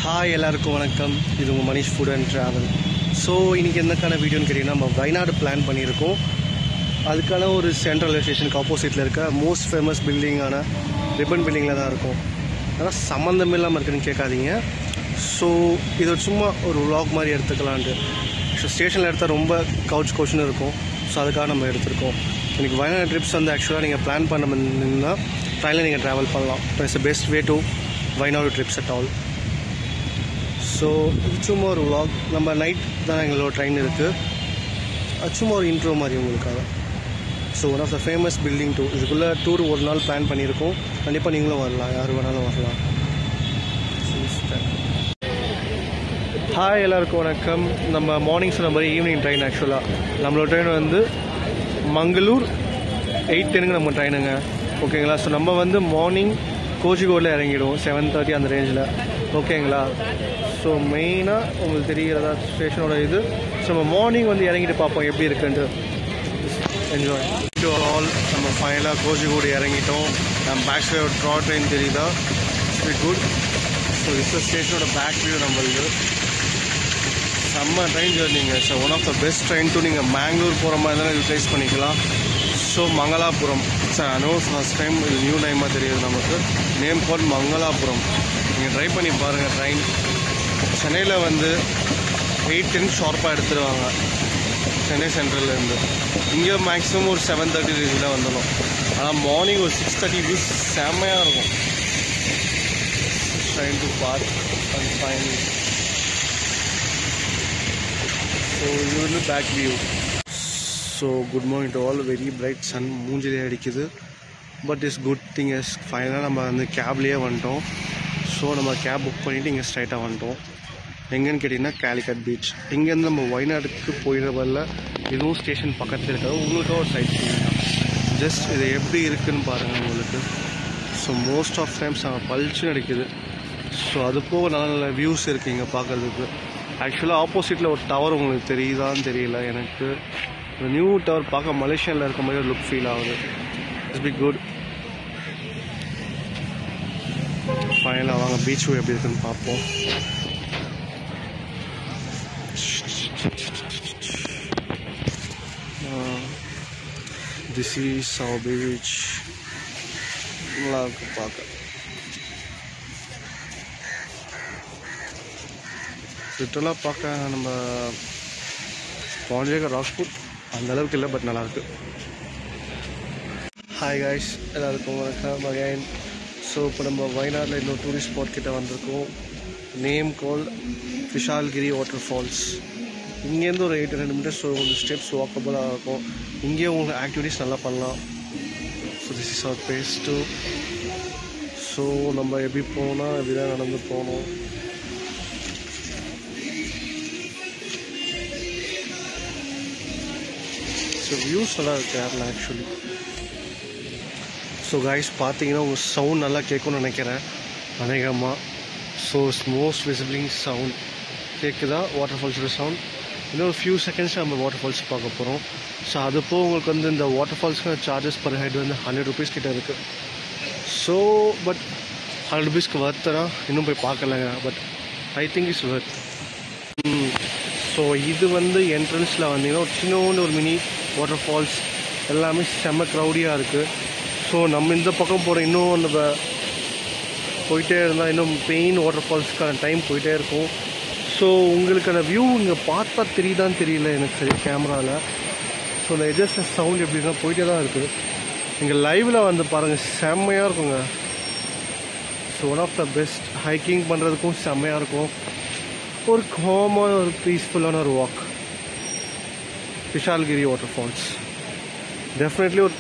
Hi எல்லாருக்கும் வணக்கம். இது உங்கள் Manish food and travel. So இன்றைக்கி என்னக்கான வீடியோன்னு கேட்டிங்கன்னா, நம்ம வயநாடு பிளான் பண்ணியிருக்கோம். அதுக்கான ஒரு சென்ட்ரல் ரயில்வே ஸ்டேஷனுக்கு ஆப்போசிட்டில் இருக்க மோஸ்ட் ஃபேமஸ் பில்டிங்கான ரிப்பன் பில்டிங்கில் தான் இருக்கும். ஆனால் சம்மந்தம் இல்லாமல் இருக்குன்னு கேட்காதீங்க. ஸோ இது சும்மா ஒரு விலாக் மாதிரி எடுத்துக்கலான்ட்டு. ஸோ ஸ்டேஷனில் எடுத்தால் ரொம்ப கவுச்சுன்னு இருக்கும். ஸோ அதுக்காக நம்ம எடுத்திருக்கோம். இன்றைக்கி வயநாடு ட்ரிப்ஸ் வந்து ஆக்சுவலாக நீங்கள் பிளான் பண்ண ட்ரெயினில் நீங்கள் ட்ராவல் பண்ணலாம். It's the best way to Wayanad trips at all. So இது சும்மா ஒரு விலாக். நம்ம நைட் தான் எங்களோட ட்ரெயின் இருக்குது. அது சும்மா ஒரு இன்ட்ரோ மாதிரி உங்களுக்காக. So one of the famous building too. இதுக்குள்ளே டூர் ஒரு நாள் பிளான் பண்ணியிருக்கோம். கண்டிப்பாக நீங்களும் வரலாம், யார் வேணாலும் வரலாம். ஹாய் எல்லாருக்கும் வணக்கம். நம்ம மார்னிங் சொன்ன மாதிரி ஈவினிங் ட்ரெயின். ஆக்சுவலாக நம்மளோட ட்ரெயின் வந்து மங்களூர் 8:10 நம்ம ட்ரெயினுங்க. ஓகேங்களா? ஸோ நம்ம வந்து மார்னிங் கோச்சிகோடில் இறங்கிடுவோம் 7:30 அந்த ரேஞ்சில். ஓகேங்களா? ஸோ மெயினாக உங்களுக்கு தெரிகிறதா ஸ்டேஷனோட இது. ஸோ நம்ம மார்னிங் வந்து இறங்கிட்டு பார்ப்போம் எப்படி இருக்குன்ட்டு. Enjoy to all. நம்ம ஃபைனலாக கோச்சிகோடி இறங்கிட்டோம். நம்ம பேக் சைடு ஒரு ட்ரெயின் தெரியுதா? It's good. ஸோ இது ஸ்டேஷனோட பேக் வியூ நம்மளுக்கு. செம்ம ட்ரெயின் ஜர்னிங்க. So one of the best train too. நீங்கள் மேங்களூர் போகிற மாதிரி தானே யூட்டிலைஸ் பண்ணிக்கலாம். ஸோ மங்களாபுரம். சார் அனோ ஃபர்ஸ்ட் டைம் இது நியூ டைமாக தெரியுது நமக்கு. Name call Mangalapuram. நீங்கள் ட்ரை பண்ணி பாருங்கள். ட்ரெயின் சென்னையில் வந்து 8:10 ஷார்ப்பாக எடுத்துருவாங்க சென்னை சென்ட்ரல்லேருந்து. இங்கே மேக்ஸிமம் ஒரு 7:30 ரேஞ்சில் வந்துடும். ஆனால் மார்னிங் ஒரு 6:30 வியூ செம்மையாக இருக்கும். Train to park and fine. So இது வந்து back view. So good morning to all. Very bright sun மூஞ்சிலே அடிக்குது. But is good thing is ஃபைனலாக நம்ம வந்து கேப்லேயே வந்துட்டோம். ஸோ நம்ம கேப் புக் பண்ணிவிட்டு இங்கே ஸ்ட்ரைட்டாக வந்துட்டோம். எங்கேன்னு கேட்டிங்கன்னா கேலிக்கட் பீச். இங்கேருந்து நம்ம வயநாடுக்கு போயிடுறதில்ல. இதுவும் ஸ்டேஷன் பக்கத்தில் இருக்காது. உங்களுக்காக ஒரு சைட் சீங்க. ஜஸ்ட் இது எப்படி இருக்குதுன்னு பாருங்கள் உங்களுக்கு. ஸோ மோஸ்ட் ஆஃப் டைம்ஸ் அங்கே பளிச்சுன்னு அடிக்குது. ஸோ அது போக நல்ல நல்ல வியூஸ் இருக்குது இங்கே பார்க்குறதுக்கு. ஆக்சுவலாக ஆப்போசிட்டில் ஒரு டவர் உங்களுக்கு தெரியுதான்னு தெரியல எனக்கு. இந்த நியூ டவர் பார்க்க மலேசியாவில் இருக்க மாதிரி ஒரு லுக் ஃபீல் ஆகுது. It's be good. ஃபைனலாக வாங்க பீச் வியூ எப்படி இருக்குன்னு பார்ப்போம். This is our beach. நல்லா இருக்கு பார்க்க. லிட்டரலாக பார்க்க நம்ம பாண்டியக ராக்ஸ்புட் அந்தளவுக்கு இல்லை, பட் நல்லாயிருக்கு. ஹாய் காய்ஸ், எல்லாருக்கும் வணக்கம் அகைன். ஸோ இப்போ நம்ம வயநாட்டில் இன்னொரு டூரிஸ்ட் ஸ்பாட் கிட்ட வந்திருக்கோம். Name call Vishalgiri water falls. இங்கேருந்து ஒரு 800 மீட்டர்ஸ். ஸோ உங்களுக்கு ஸ்டெப்ஸ் வாக்கபுளாக இருக்கும். இங்கேயே உங்களுக்கு ஆக்டிவிட்டீஸ் நல்லா பண்ணலாம். So this is our place too. So நம்ம எப்படி போனால் எப்படி தான் நடந்து போகணும். ஸோ வியூஸ் நல்லா இருக்குது கேரளா ஆக்சுவலி. ஸோ காய்ஸ் பார்த்தீங்கன்னா உங்கள் சவுண்ட் நல்லா கேட்கும்னு நினைக்கிறேன் அநேகமாக. ஸோ மோஸ்ட் விசிபிளிங் சவுண்ட் கேட்குதா வாட்டர் ஃபால்ஸோட சவுண்ட். இன்னொரு ஃபியூ செகண்ட்ஸ் நம்ம வாட்டர் ஃபால்ஸ் பார்க்க போகிறோம். ஸோ அது போக உங்களுக்கு வந்து இந்த வாட்டர் ஃபால்ஸ்க்கு சார்ஜஸ் பர் ஹெட் வந்து 100 rupees கிட்ட இருக்குது. ஸோ பட் 100 rupeesக்கு வர்த்தனா இன்னும் போய் பார்க்கலங்க. But I think it's worth. So இது வந்து என்ட்ரன்ஸில் வந்தீங்கன்னா ஒரு சின்னோண்டு ஒரு மினி வாட்டர் ஃபால்ஸ். எல்லாமே செம்ம க்ரௌடியாக இருக்குது. ஸோ நம்ம இந்த பக்கம் போகிற இன்னும் நம்ம போயிட்டே இருந்தால் இன்னும் பெயின் வாட்டர் ஃபால்ஸ்க்கான டைம் போயிட்டே இருக்கும். ஸோ உங்களுக்கான வியூ இங்கே பார்த்தா தெரியுதான்னு தெரியல எனக்கு சரி கேமராவில். ஸோ இந்த எஜஸ் சவுண்ட் எப்படின்னா போயிட்டே தான் இருக்குது. இங்கே லைவில் வந்து பாருங்கள், செம்மையாக இருக்குங்க. So one of the best. Hiking பண்ணுறதுக்கும் செம்மையாக இருக்கும். ஒரு காமான ஒரு பீஸ்ஃபுல்லான ஒரு walk. Vishalgiri water falls definitely ஒரு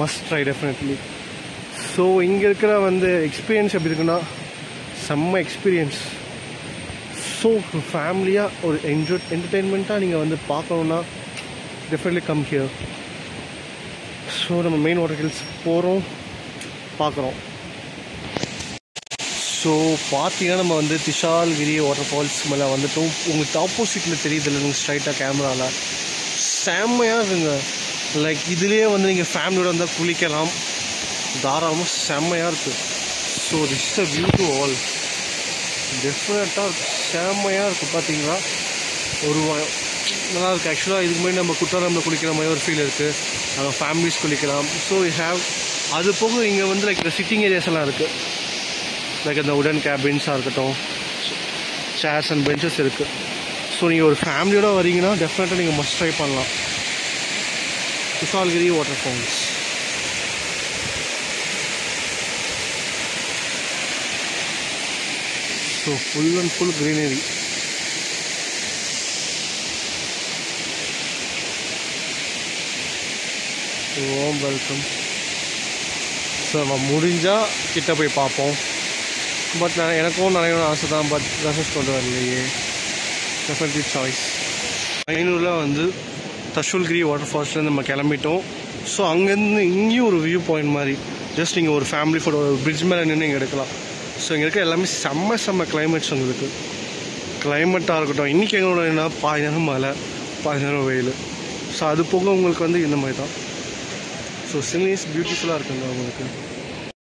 மஸ்ட் ட்ரை டெஃபினெட்லி. ஸோ இங்கே இருக்கிற வந்து எக்ஸ்பீரியன்ஸ் எப்படி இருக்குன்னா செம்ம எக்ஸ்பீரியன்ஸ். ஸோ ஃபேமிலியாக ஒரு என்டர்டெயின்மெண்ட்டாக நீங்கள் வந்து பார்க்கணுன்னா டெஃபினெட்லி கம் ஹியர். ஸோ நம்ம மெயின் வாட்டர் ஹில்ஸ் போகிறோம், பார்க்குறோம். ஸோ பார்த்தீங்கன்னா நம்ம வந்து விஷால்கிரி வாட்டர் ஃபால்ஸ் மேலே வந்துட்டோம். உங்களுக்கு ஆப்போசிட்டில் தெரியுது இல்லை நீங்கள் ஸ்ட்ரைட்டாக கேமராவில். செம்மையாக இருக்குங்க. லைக் இதுலேயே வந்து நீங்கள் ஃபேமிலியோட வந்தால் குளிக்கலாம் தாராளமாக. செம்மையாக இருக்குது. So this is a view to all. டெஃபினட்டாக செம்மையாக இருக்குது. பார்த்தீங்களா, ஒரு நல்லா இருக்குது. ஆக்சுவலாக இதுக்கு முன்னாடி நம்ம குற்றாலம்ல குளிக்கிற மாதிரி ஒரு ஃபீல் இருக்குது. நம்ம ஃபேமிலிஸ் குளிக்கலாம். ஸோ யூ ஹேவ் அது போக இங்கே வந்து லைக் இந்த சிட்டிங் ஏரியாஸ் எல்லாம் இருக்குது. லைக் அந்த உடன் கேபின்ஸாக இருக்கட்டும், சேர்ஸ் அண்ட் பெஞ்சஸ் இருக்குது. ஸோ நீங்கள் ஒரு ஃபேமிலியோடு வரீங்கன்னா டெஃபினட்டாக நீங்கள் மஸ்ட் ட்ரை பண்ணலாம் Kushalgiri water falls. So full and full greenery. Warm welcome. So நம்ம முடிஞ்சால் கிட்ட போய் பார்ப்போம். பட் எனக்கும் நிறைய ஆசை தான், பட் ட்ரெஸ்ஸஸ் கொண்டு வரலையே. Definitely choice. ஐநூறுல வந்து தஷுல்கிரி வாட்டர் ஃபால்ஸ்லேருந்து நம்ம கிளம்பிட்டோம். ஸோ அங்கேருந்து இங்கேயும் ஒரு வியூ பாயிண்ட் மாதிரி ஜஸ்ட் நீங்கள் ஒரு ஃபேமிலி ஃபோட்டோ ஒரு பிரிட்ஜ் மேலே நின்று இங்கே எடுக்கலாம். ஸோ இங்கே இருக்க எல்லாமே செம்ம கிளைமேட்ஸ் உங்களுக்கு. கிளைமேட்டாக இருக்கட்டும், இன்றைக்கி எங்களோட என்ன பாதி நேரம் மழை, பாதி நேரம் வெயில். ஸோ அது போக உங்களுக்கு வந்து இந்த மாதிரி தான். ஸோ சில்னி இஸ் பியூட்டிஃபுல்லாக இருக்குங்க உங்களுக்கு.